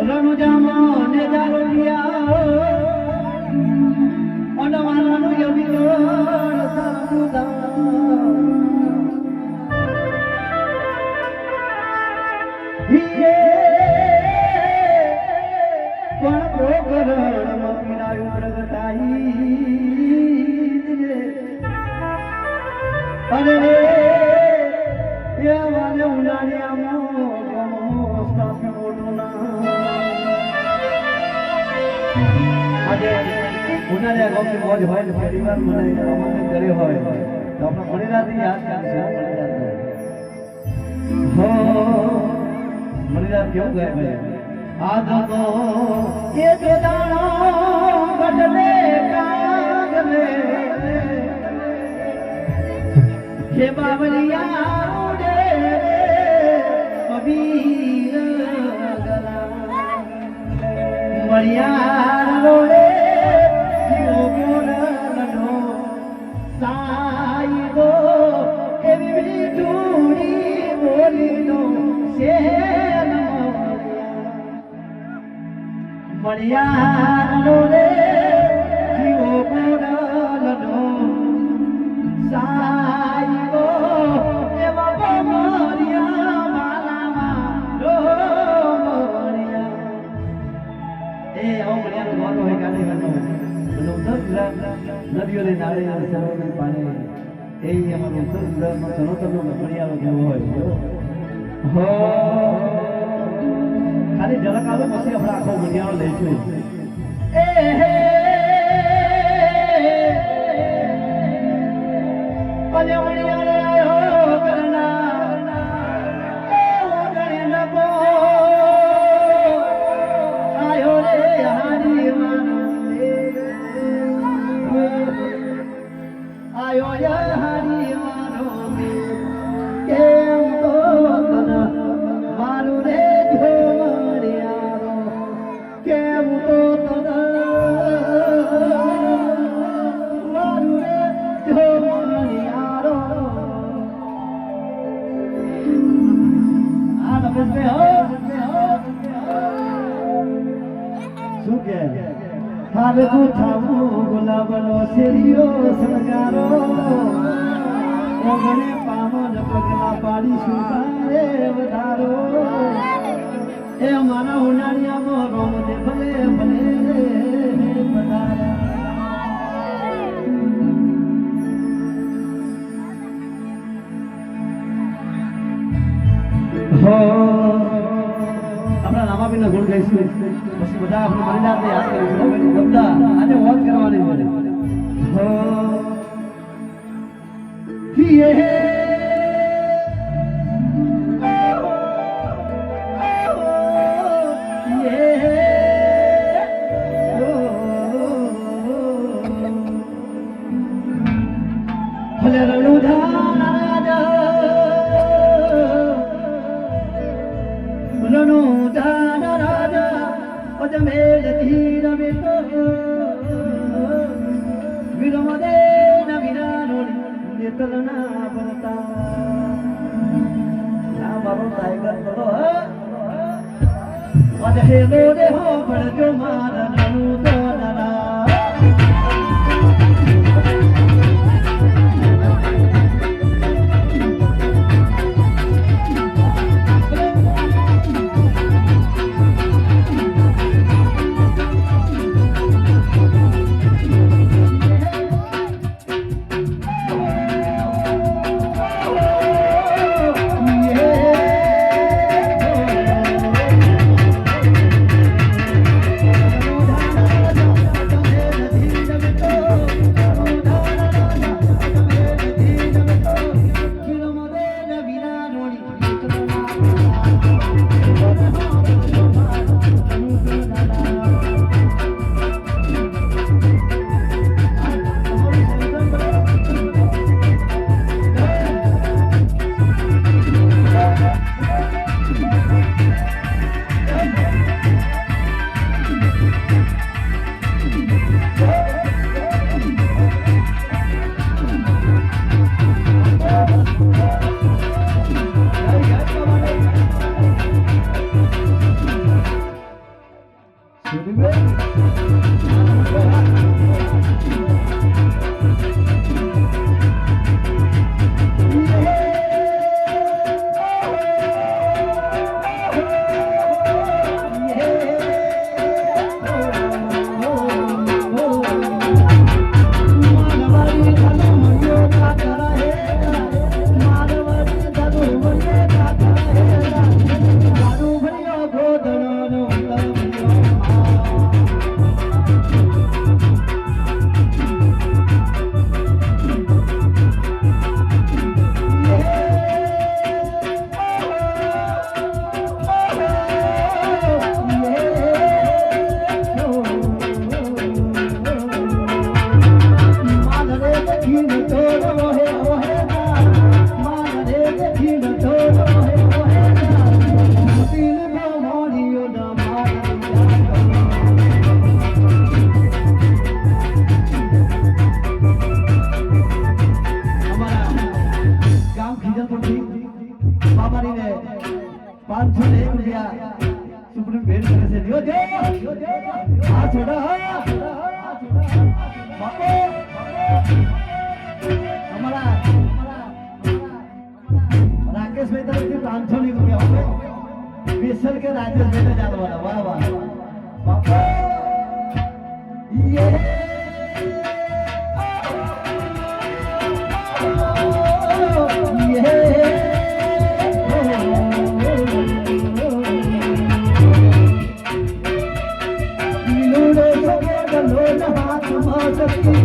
રણુજામાં ને જાલોલિયા અનવાલાનું યવિતર સારુદા હિયે પણ પ્રોકરણમાં પીરાયું પ્રગટાઈ અરે વાલે ઉનાળિયામાં સ્થાપ્યું મોટું નામ આજે ઉનાળિયા ગામની મોજ હોય ને પહેલી વાર મને આમંત્રણ કર્યો હોય તો આપણે મણીરાજની યાદ કરીશું મણીરાજ કેવું કહે ભાઈ આદમો એ જો દાણો ઘટલે કાગલે હે બાવલિયા ઉડે કબીર ગલા મળિયા રોડે જીવો બોલનો સાઈબો એવી મીઠુડી બોલીનો શેર મળિયા રોડે જીવો બોલનો સાઈબો એવા મોરિયા માલામાં રોમરિયા એ ઓમરિયાનો વાલો હોય ગાડી ગાનો બધો ઉત્તર નદીઓને નાળે સરોવરને પાણી એ અમારો ઉત્તર ગુજરાતનો ચરોતરનો મળિયાનો જેવો હોય હો ખાલી ઝલક આવે પછી આપણે આખો મળિયાનો લઈશું એ હાલ ગુથાવું ગુલાબનો શેરીયો સણગારો ઓગણે પામન પગલા પાડીશું તારે વધારો એ મારા ઉનાળિયામાં રોમ દે ભલે ભલે વધારા હો આપણા રામાબીનના ગુણ ગાઈશું પછી બધા આપણે મણીનાથને યાદ કરીશું બધા આને વોચ કરવાની છે હો હિયે ભલે રણુધાના રાજા પદમેલ ધીર બેટો વિરમદે ન વિરાનોડી નેતલના બનતા ના મારો ટાઈગર બોલો અધે લોડે હો પડજો મારા નનું દોનરા આપણે ભેટ કરે છે લ્યો દે આ છોડા બાપો અમારા રાકેશભાઈ તરફથી 500 ની રૂપિયા સ્પેશિયલ કે રાજેશભાઈને ચાલવાના વાહ વાહ બાપો યે Sakti